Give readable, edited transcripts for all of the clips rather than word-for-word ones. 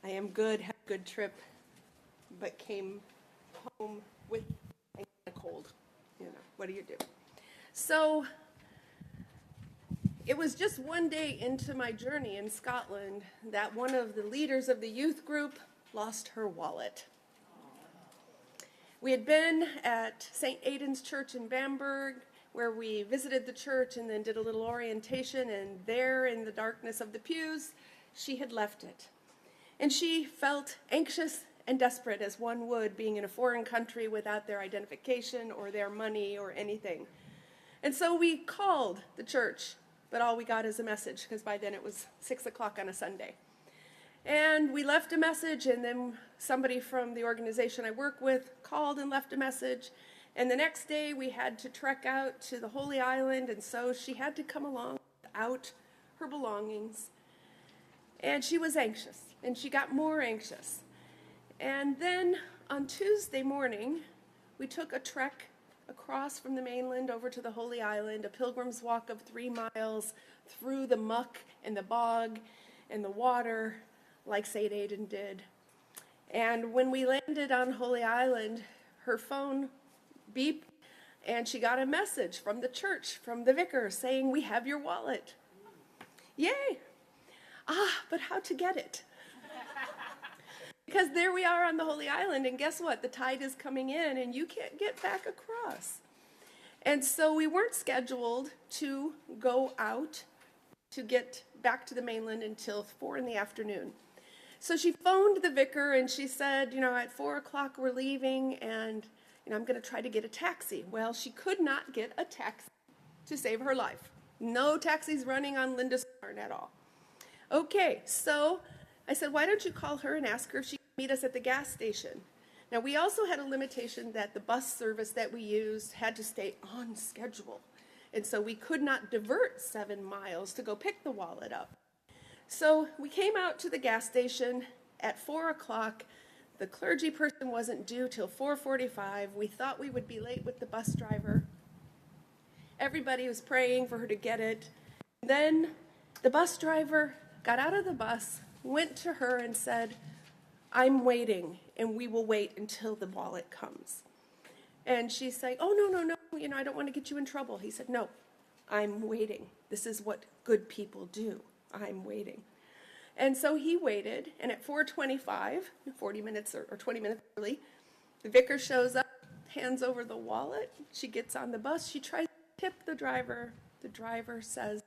I am good, had a good trip, but came home with a cold. You know, what do you do? So it was just one day into my journey in Scotland that one of the leaders of the youth group lost her wallet. We had been at St. Aidan's Church in Bamberg, where we visited the church and then did a little orientation, and there in the darkness of the pews, she had left it. And she felt anxious and desperate, as one would, being in a foreign country without their identification or their money or anything. And so we called the church, but all we got is a message, because by then it was 6 o'clock on a Sunday. And we left a message, and then somebody from the organization I work with called and left a message. And the next day we had to trek out to the Holy Island, and so she had to come along without her belongings. And she was anxious, and she got more anxious. And then on Tuesday morning, we took a trek across from the mainland over to the Holy Island, a pilgrim's walk of 3 miles through the muck and the bog and the water, like St. Aidan did. And when we landed on Holy Island, her phone beeped, and she got a message from the church, from the vicar, saying, "We have your wallet." Yay! But how to get it? Because there we are on the Holy Island, and guess what? The tide is coming in, and you can't get back across. And so we weren't scheduled to go out to get back to the mainland until 4 in the afternoon. So she phoned the vicar, and she said, at 4 o'clock we're leaving, and I'm going to try to get a taxi. Well, she could not get a taxi to save her life. No taxis running on Lindisfarne at all. Okay, so I said, why don't you call her and ask her if she can meet us at the gas station? Now, we also had a limitation that the bus service that we used had to stay on schedule. And so we could not divert 7 miles to go pick the wallet up. So we came out to the gas station at 4 o'clock. The clergy person wasn't due till 4:45. We thought we would be late with the bus driver. Everybody was praying for her to get it. Then the bus driver got out of the bus, went to her and said, "I'm waiting, and we will wait until the wallet comes." And she's saying, "Oh, no, I don't want to get you in trouble." He said, "No, I'm waiting. This is what good people do. I'm waiting." And so he waited, and at 4:25, 40 minutes or 20 minutes early, the vicar shows up, hands over the wallet. She gets on the bus. She tries to tip the driver. The driver says,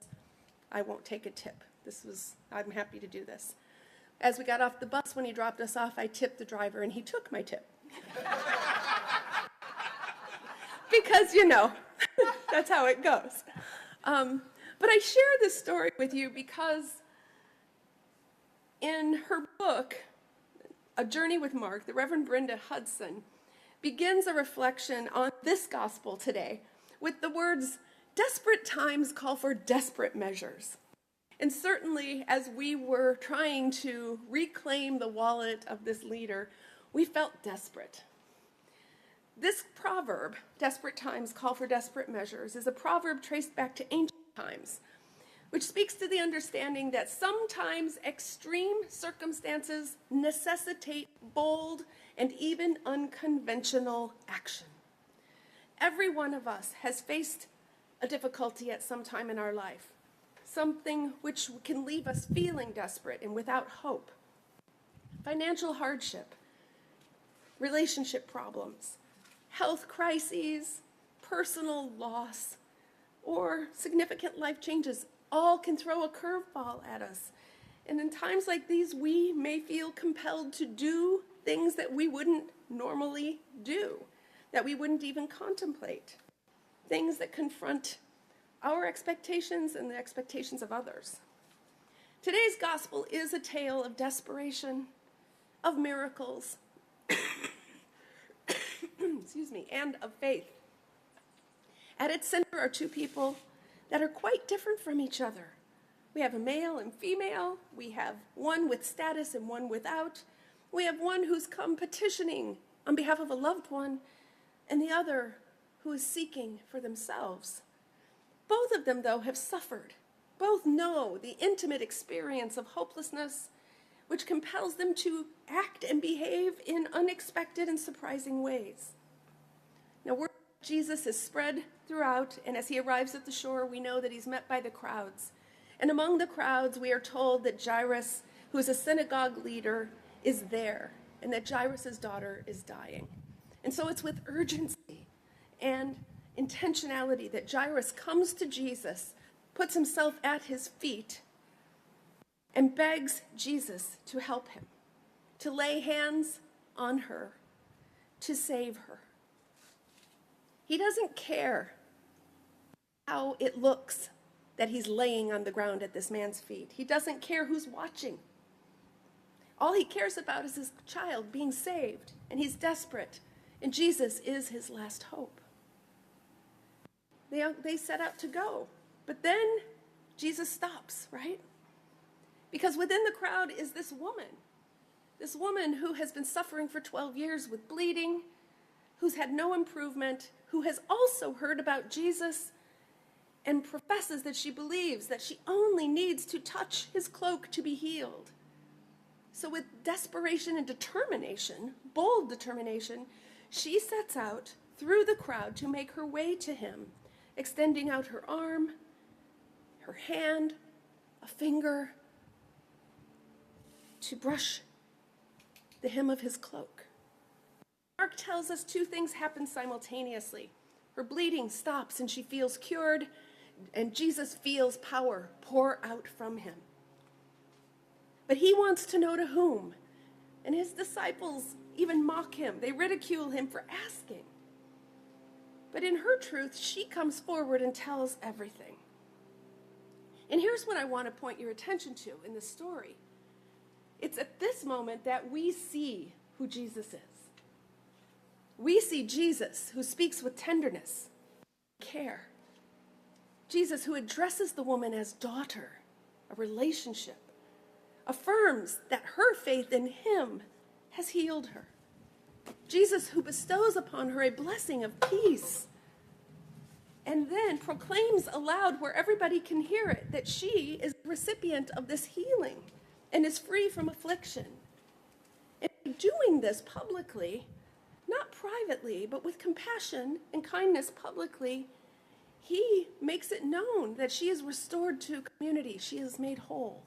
"I won't take a tip. I'm happy to do this." As we got off the bus, when he dropped us off, I tipped the driver, and he took my tip. Because, that's how it goes. But I share this story with you because in her book, A Journey with Mark, the Reverend Brenda Hudson begins a reflection on this gospel today with the words, "Desperate times call for desperate measures." And certainly, as we were trying to reclaim the wallet of this leader, we felt desperate. This proverb, "Desperate times call for desperate measures," is a proverb traced back to ancient times, which speaks to the understanding that sometimes extreme circumstances necessitate bold and even unconventional action. Every one of us has faced a difficulty at some time in our life, something which can leave us feeling desperate and without hope. Financial hardship, relationship problems, health crises, personal loss, or significant life changes all can throw a curveball at us. And in times like these, we may feel compelled to do things that we wouldn't normally do, that we wouldn't even contemplate, things that confront our expectations and the expectations of others. Today's gospel is a tale of desperation, of miracles, and of faith. At its center are 2 people that are quite different from each other. We have a male and female. We have one with status and one without. We have one who's come petitioning on behalf of a loved one, and the other who is seeking for themselves. Both of them, though, have suffered. Both know the intimate experience of hopelessness, which compels them to act and behave in unexpected and surprising ways. Now, word of Jesus is spread throughout, and as he arrives at the shore, we know that he's met by the crowds. And among the crowds, we are told that Jairus, who is a synagogue leader, is there, and that Jairus' daughter is dying. And so it's with urgency and intentionality that Jairus comes to Jesus, puts himself at his feet, and begs Jesus to help him, to lay hands on her, to save her. He doesn't care how it looks that he's laying on the ground at this man's feet. He doesn't care who's watching. All he cares about is his child being saved, and he's desperate, and Jesus is his last hope. They set out to go, but then Jesus stops, right? Because within the crowd is this woman who has been suffering for 12 years with bleeding, who's had no improvement, who has also heard about Jesus and professes that she believes that she only needs to touch his cloak to be healed. So with desperation and determination, bold determination, she sets out through the crowd to make her way to him, extending out her arm, her hand, a finger, to brush the hem of his cloak. Mark tells us two things happen simultaneously. Her bleeding stops and she feels cured, and Jesus feels power pour out from him. But he wants to know to whom, and his disciples even mock him. They ridicule him for asking. But in her truth, she comes forward and tells everything. And here's what I want to point your attention to in this story. It's at this moment that we see who Jesus is. We see Jesus who speaks with tenderness, care. Jesus who addresses the woman as daughter, a relationship, affirms that her faith in him has healed her. Jesus who bestows upon her a blessing of peace, and then proclaims aloud where everybody can hear it that she is the recipient of this healing and is free from affliction. And doing this publicly, not privately, but with compassion and kindness publicly, he makes it known that she is restored to community. She is made whole.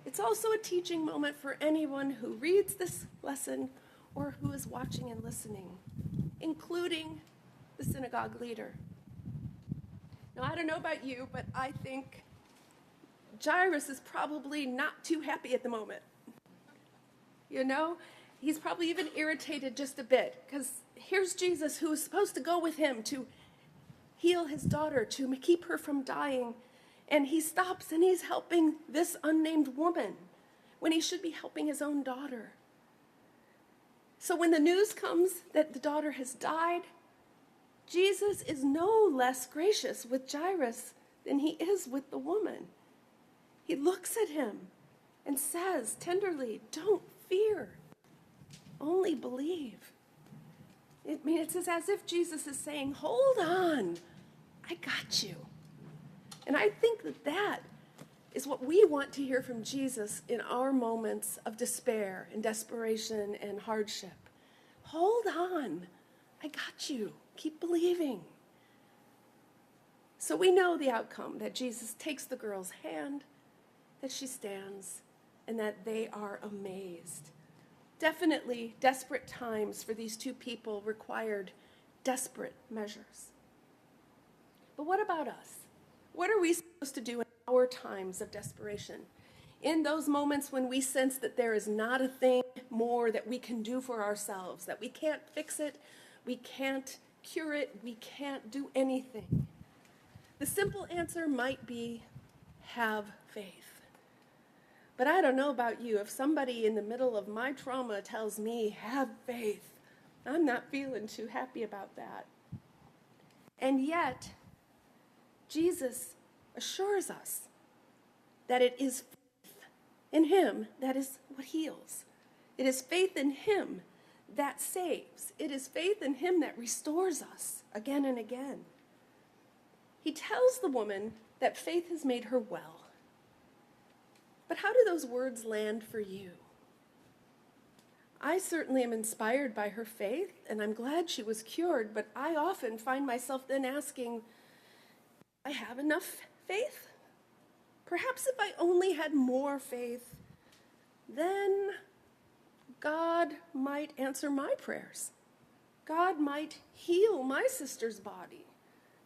It's also a teaching moment for anyone who reads this lesson or who is watching and listening, including the synagogue leader. Now, I don't know about you, but I think Jairus is probably not too happy at the moment. You know, he's probably even irritated just a bit, because here's Jesus who is supposed to go with him to heal his daughter, to keep her from dying, and he stops and he's helping this unnamed woman when he should be helping his own daughter. So when the news comes that the daughter has died, Jesus is no less gracious with Jairus than he is with the woman. He looks at him and says tenderly, "Don't fear, only believe." It's as if Jesus is saying, "Hold on, I got you." And I think that is what we want to hear from Jesus in our moments of despair and desperation and hardship. Hold on, I got you. Keep believing. So we know the outcome, that Jesus takes the girl's hand, that she stands, and that they are amazed. Definitely desperate times for these two people required desperate measures. But what about us? What are we supposed to do in our times of desperation? In those moments when we sense that there is not a thing more that we can do for ourselves, that we can't fix it, we can't cure it, we can't do anything. The simple answer might be, have faith. But I don't know about you. If somebody in the middle of my trauma tells me, have faith, I'm not feeling too happy about that. And yet, Jesus assures us that it is faith in him that is what heals. It is faith in him that saves. It is faith in him that restores us again and again. He tells the woman that faith has made her well. But how do those words land for you? I certainly am inspired by her faith, and I'm glad she was cured, but I often find myself then asking, I have enough faith? Perhaps if I only had more faith, then God might answer my prayers. God might heal my sister's body.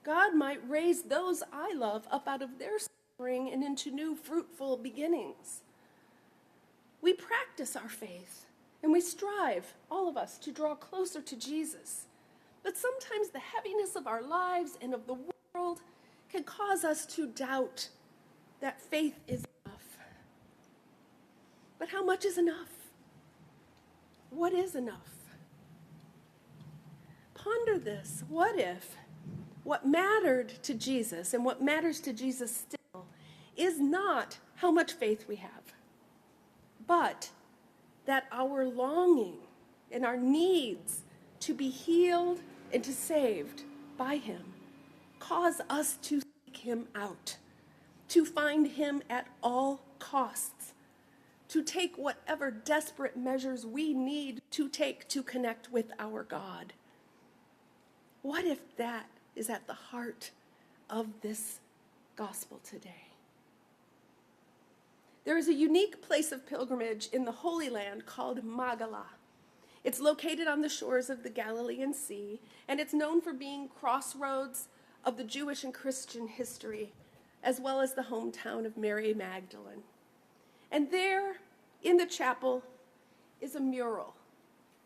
God might raise those I love up out of their suffering and into new fruitful beginnings. We practice our faith, and we strive, all of us, to draw closer to Jesus. But sometimes the heaviness of our lives and of the world can cause us to doubt that faith is enough. But how much is enough? What is enough? Ponder this. What if what mattered to Jesus and what matters to Jesus still is not how much faith we have, but that our longing and our needs to be healed and to saved by him cause us to seek him out, to find him at all costs, to take whatever desperate measures we need to take to connect with our God? What if that is at the heart of this gospel today? There is a unique place of pilgrimage in the Holy Land called Magala. It's located on the shores of the Galilean Sea, and it's known for being crossroads of the Jewish and Christian history, as well as the hometown of Mary Magdalene. And there, in the chapel, is a mural.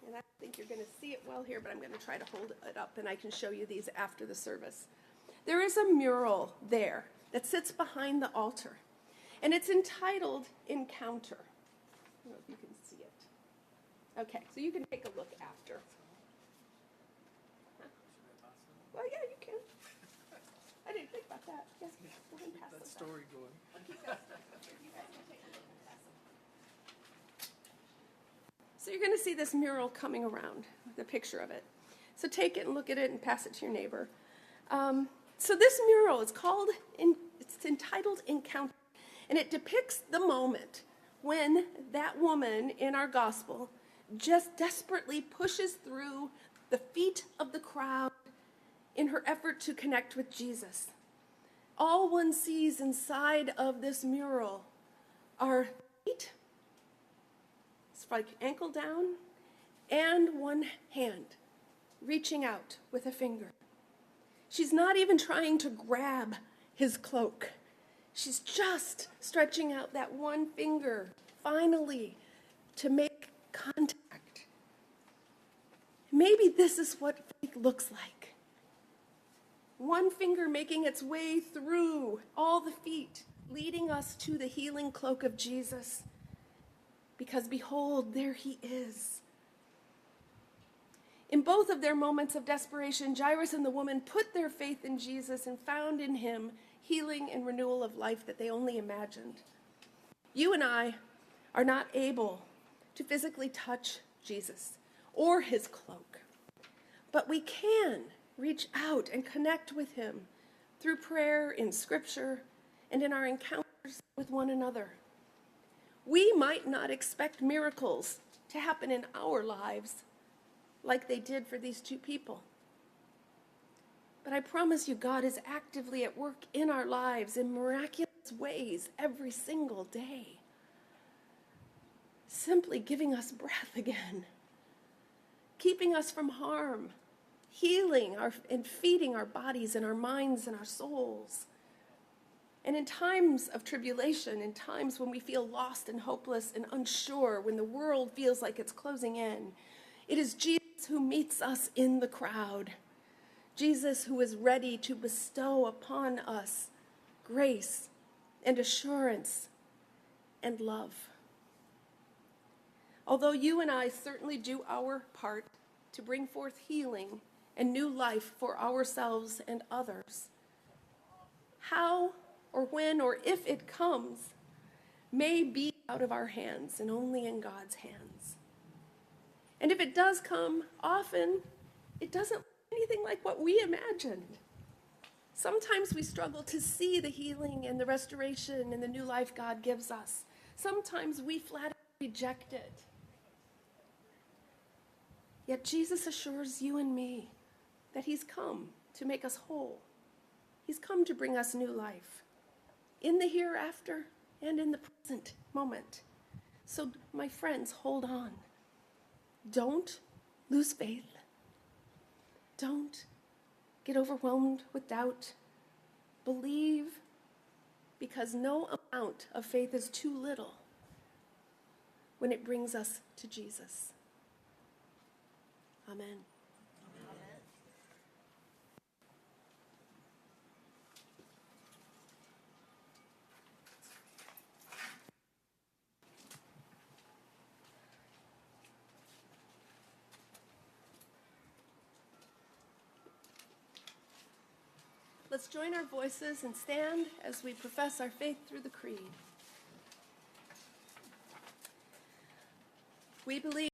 And I think you're going to see it well here, but I'm going to try to hold it up, and I can show you these after the service. There is a mural there that sits behind the altar, and it's entitled Encounter. I don't know if you can see it. Okay, so you can take a look after. Huh? Well, yeah, you can. I didn't think about that. Yes, go ahead and pass that story going. You guys can take a look and pass it. So you're going to see this mural coming around, the picture of it. So take it and look at it and pass it to your neighbor. So this mural is it's entitled Encounter, and it depicts the moment when that woman in our gospel just desperately pushes through the feet of the crowd in her effort to connect with Jesus. All one sees inside of this mural are feet, it's like ankle down, and one hand reaching out with a finger. She's not even trying to grab his cloak. She's just stretching out that one finger, finally, to make contact. Maybe this is what faith looks like. One finger making its way through all the feet, leading us to the healing cloak of Jesus. Because behold, there he is. In both of their moments of desperation, Jairus and the woman put their faith in Jesus and found in him healing and renewal of life that they only imagined. You and I are not able to physically touch Jesus or his cloak, but we can reach out and connect with him through prayer, in scripture, and in our encounters with one another. We might not expect miracles to happen in our lives like they did for these two people. But I promise you, God is actively at work in our lives in miraculous ways every single day, simply giving us breath again, keeping us from harm, healing and feeding our bodies and our minds and our souls. And in times of tribulation, in times when we feel lost and hopeless and unsure, when the world feels like it's closing in, it is Jesus who meets us in the crowd. Jesus who is ready to bestow upon us grace and assurance and love. Although you and I certainly do our part to bring forth healing and new life for ourselves and others, how or when or if it comes may be out of our hands and only in God's hands. And if it does come, often it doesn't look anything like what we imagined. Sometimes we struggle to see the healing and the restoration and the new life God gives us. Sometimes we flat out reject it. Yet Jesus assures you and me that he's come to make us whole. He's come to bring us new life in the hereafter and in the present moment. So, my friends, hold on. Don't lose faith. Don't get overwhelmed with doubt. Believe, because no amount of faith is too little when it brings us to Jesus. Amen. Let's join our voices and stand as we profess our faith through the creed. We believe